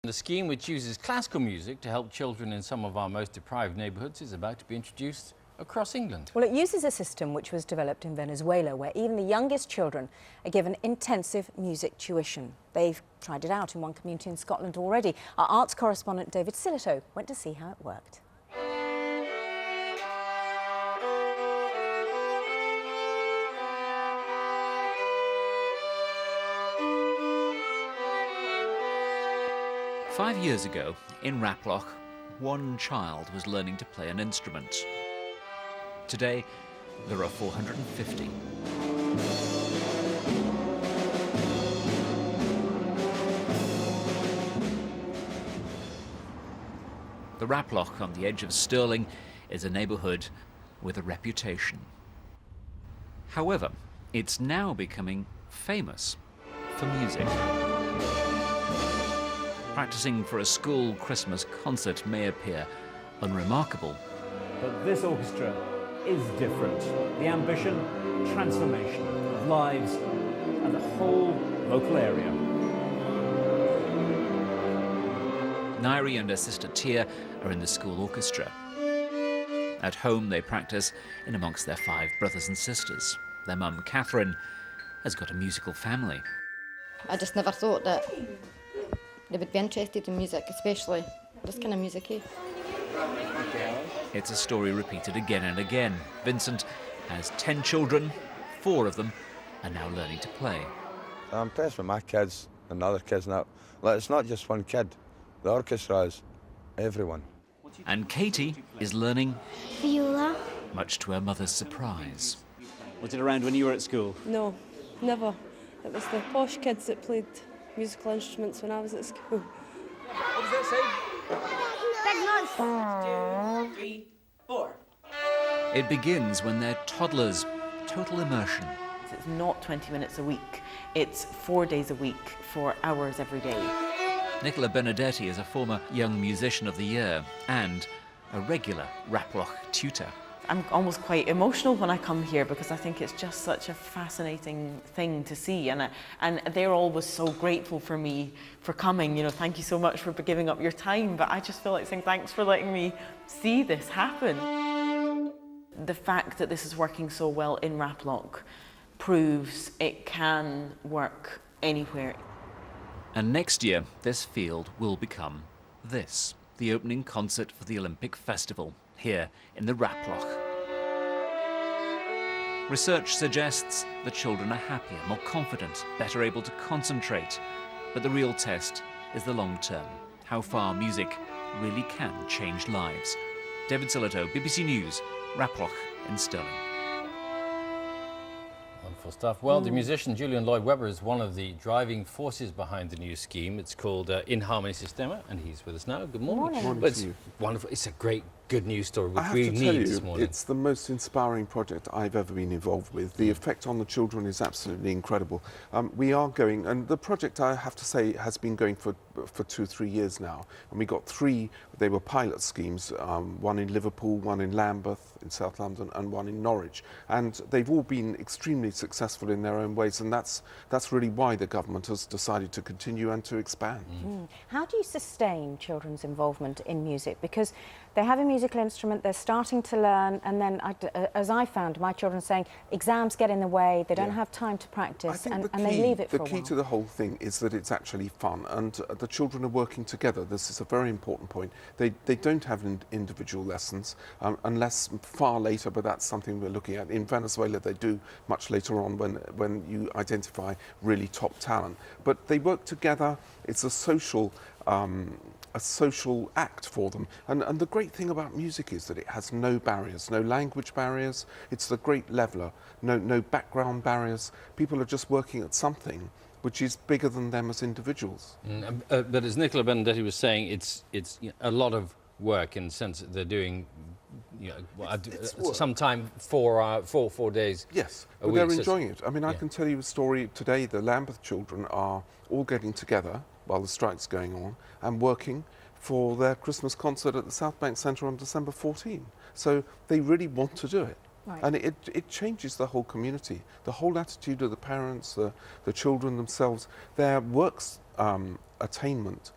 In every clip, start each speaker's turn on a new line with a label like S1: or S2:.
S1: The scheme, which uses classical music to help children in some of our most deprived neighbourhoods, is about to be introduced across England.
S2: Well, it uses a system which was developed in Venezuela, where even the youngest children are given intensive music tuition. They've tried it out in one community in Scotland already. Our arts correspondent David Sillito went to see how it worked.
S3: Five years ago, in Raploch, one child was learning to play an instrument. Today, there are 450. The Raploch on the edge of Stirling is a neighbourhood with a reputation. However, it's now becoming famous for music. Practicing for a school Christmas concert may appear unremarkable.
S4: But this orchestra is different. The ambition, transformation of lives and the whole local area.
S3: Nairi and her sister Tia are in the school orchestra. At home they practice in amongst their 5 brothers and sisters. Their mum, Catherine, has got a musical family.
S5: I just never thought that they would be interested in music, especially this kind of music here.
S3: It's a story repeated again and again. Vincent has 10 children, 4 of them are now learning to play.
S6: I'm impressed with my kids and the other kids now. Like, it's not just one kid, the orchestra is everyone.
S3: And Katie is learning
S7: viola,
S3: much to her mother's surprise.
S4: Was it around when you were at school?
S8: No, never. It was the posh kids that played musical instruments when I was at school.
S4: What does that say?
S7: 1, 2,
S9: 3, 4.
S3: It begins when they're toddlers, total immersion.
S9: It's not 20 minutes a week, it's 4 days a week, 4 hours every day.
S3: Nicola Benedetti is a former Young Musician of the Year and a regular Raploch tutor.
S9: I'm almost quite emotional when I come here because I think it's just such a fascinating thing to see, and they're always so grateful for me for coming. You know, thank you so much for giving up your time, but I just feel like saying thanks for letting me see this happen. The fact that this is working so well in Raploch proves it can work anywhere.
S3: And next year, this field will become this, the opening concert for the Olympic Festival, here in the Raploch. Research suggests the children are happier, more confident, better able to concentrate. But the real test is the long term, how far music really can change lives. David Sillito, BBC News, Raploch in Stirling.
S1: Wonderful stuff. Well, the musician Julian Lloyd-Webber is one of the driving forces behind the new scheme. It's called In Harmony Sistema, and he's with us now. Good morning.
S10: Morning
S1: Well, it's
S10: to you.
S1: wonderful. It's a great, good news story, which
S10: I have
S1: we
S10: to tell
S1: need this
S10: you,
S1: morning.
S10: it's the most inspiring project I've ever been involved with. The effect on the children is absolutely incredible. We are going, and the project, I have to say, has been going for 2-3 years now. And we got 3, they were pilot schemes, one in Liverpool, one in Lambeth, in South London, and one in Norwich. And they've all been extremely successful in their own ways, and that's really why the government has decided to continue and to expand.
S2: How do you sustain children's involvement in music? Because they have a musical instrument, they're starting to learn, and then, as I found, my children saying exams get in the way, they don't have time to practice, and they leave it for a while.
S10: The key to the whole thing is that it's actually fun, and the children are working together. This is a very important point. They don't have individual lessons unless far later, but that's something we're looking at. In Venezuela, they do much later on when you identify really top talent. But they work together. It's a social act for them. And the great thing about music is that it has no barriers, no language barriers. It's the great leveler, no background barriers. People are just working at something which is bigger than them as individuals.
S1: But as Nicola Benedetti was saying, it's a lot of work in the sense that they're doing sometime 4 days.
S10: Yes,
S1: a
S10: but
S1: week.
S10: they're enjoying it. I mean, I can tell you a story today. The Lambeth children are all getting together while the strike's going on and working for their Christmas concert at the South Bank Centre on December 14. So they really want to do it.
S2: Right.
S10: And it changes the whole community, the whole attitude of the parents, the children themselves, their work's attainment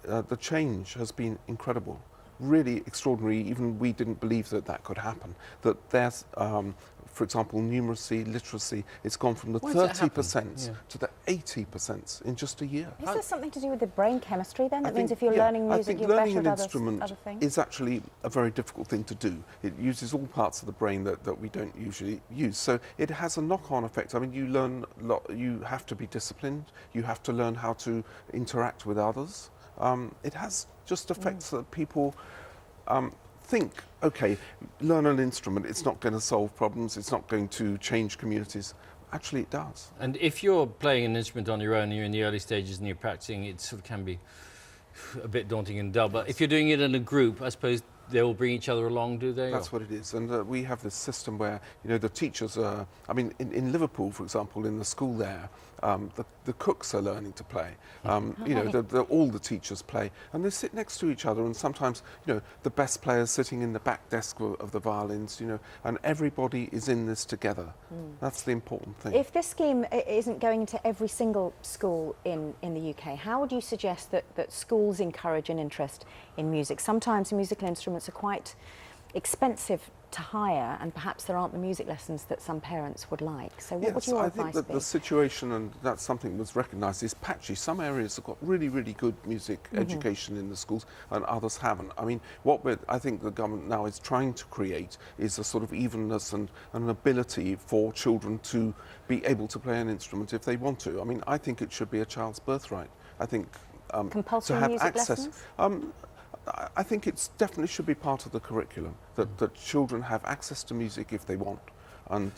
S10: the change has been incredible. Really extraordinary. Even we didn't believe that that could happen. That there's, for example, numeracy, literacy, it's gone from the
S1: Why does that
S10: 30%
S1: happen?
S10: to the 80% in just a year.
S2: Is there something to do with the brain chemistry then?
S10: I
S2: That means
S10: think-
S2: if you're
S10: yeah,
S2: learning
S10: I
S2: music,
S10: think
S2: you're
S10: learning
S2: better
S10: an
S2: at
S10: instrument
S2: other things?
S10: is actually a very difficult thing to do. It uses all parts of the brain that we don't usually use. So it has a knock-on effect. I mean, you learn a lot, you have to be disciplined, you have to learn how to interact with others. It has just effects that people think, okay, learn an instrument, it's not going to solve problems, it's not going to change communities. Actually, it does.
S1: And if you're playing an instrument on your own, you're in the early stages and you're practicing, it sort of can be a bit daunting and dull. But if you're doing it in a group, I suppose they all bring each other along, do they?
S10: That's what it is. And we have this system where, you know, the teachers are, I mean, in Liverpool, for example, in the school there, the cooks are learning to play. You know, all the teachers play. And they sit next to each other. And sometimes, you know, the best players sitting in the back desk of the violins, you know, and everybody is in this together. That's the important thing.
S2: If this scheme isn't going into every single school in the UK, how would you suggest that schools encourage an interest in music? Sometimes musical instruments are quite expensive to hire, and perhaps there aren't the music lessons that some parents would like. So what would your
S10: I
S2: advice
S10: think that
S2: be?
S10: the situation, and that's something that was recognised, is patchy. Some areas have got really, really good music education in the schools, and others haven't. I mean, I think the government now is trying to create is a sort of evenness and an ability for children to be able to play an instrument if they want to. I mean, I think it should be a child's birthright. I think
S2: Compulsory
S10: to have
S2: music
S10: access.
S2: lessons?
S10: I think it definitely should be part of the curriculum, that children have access to music if they want. And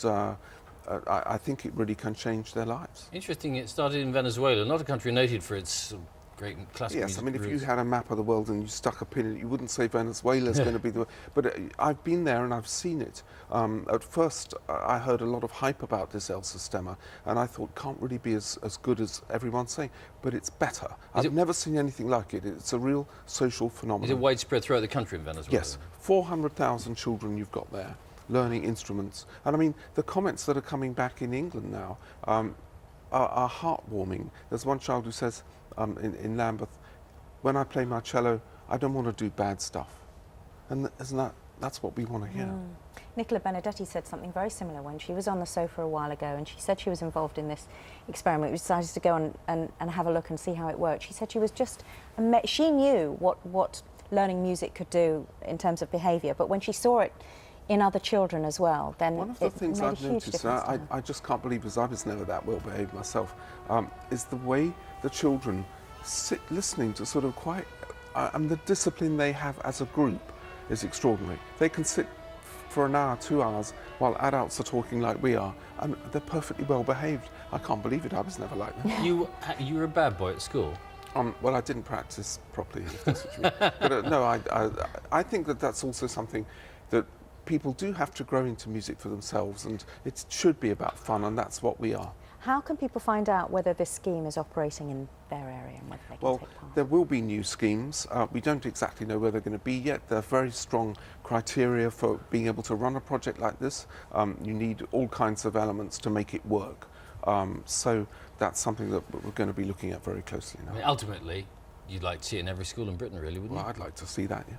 S10: I think it really can change their lives.
S1: Interesting, it started in Venezuela, not a country noted for its great classical
S10: Yes,
S1: music
S10: I mean, if you
S1: roots.
S10: had a map of the world and you stuck a pin in it, you wouldn't say Venezuela's going to be the... But I've been there and I've seen it. At first, I heard a lot of hype about this El Sistema, and I thought, can't really be as good as everyone's saying, but it's better. I've never seen anything like it. It's a real social phenomenon.
S1: Is it widespread throughout the country in Venezuela?
S10: Yes, 400,000 children you've got there learning instruments. And I mean, the comments that are coming back in England now are heartwarming. There's one child who says in Lambeth, when I play my cello, I don't want to do bad stuff. And that's what we want to hear.
S2: Nicola Benedetti said something very similar when she was on the sofa a while ago, and she said she was involved in this experiment. We decided to go and have a look and see how it worked. She said she was just, she knew what learning music could do in terms of behaviour, but when she saw it in other children as well, then
S10: one of the things I've noticed, and I
S2: I
S10: just can't believe, because I was never that well behaved myself, is the way the children sit listening to sort of quite, and the discipline they have as a group is extraordinary. They can sit for an hour, 2 hours, while adults are talking like we are, and they're perfectly well behaved. I can't believe it. I was never like that.
S1: You were a bad boy at school?
S10: Well, I didn't practice properly, if that's what you mean. But no, I think that's also something that people do have to grow into music for themselves, and it should be about fun, and that's what we are.
S2: How can people find out whether this scheme is operating in their area and whether they can take part?
S10: There will be new schemes. We don't exactly know where they're going to be yet. There are very strong criteria for being able to run a project like this. You need all kinds of elements to make it work. So that's something that we're going to be looking at very closely now.
S1: I mean, ultimately, you'd like to see it in every school in Britain, really, wouldn't
S10: Well,
S1: you?
S10: I'd like to see that, yeah.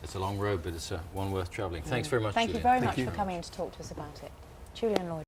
S1: It's a long road, but it's one worth travelling. Thanks very much,
S2: Thank
S1: Julian.
S2: you very much for coming in to talk to us about it. Julian Lloyd.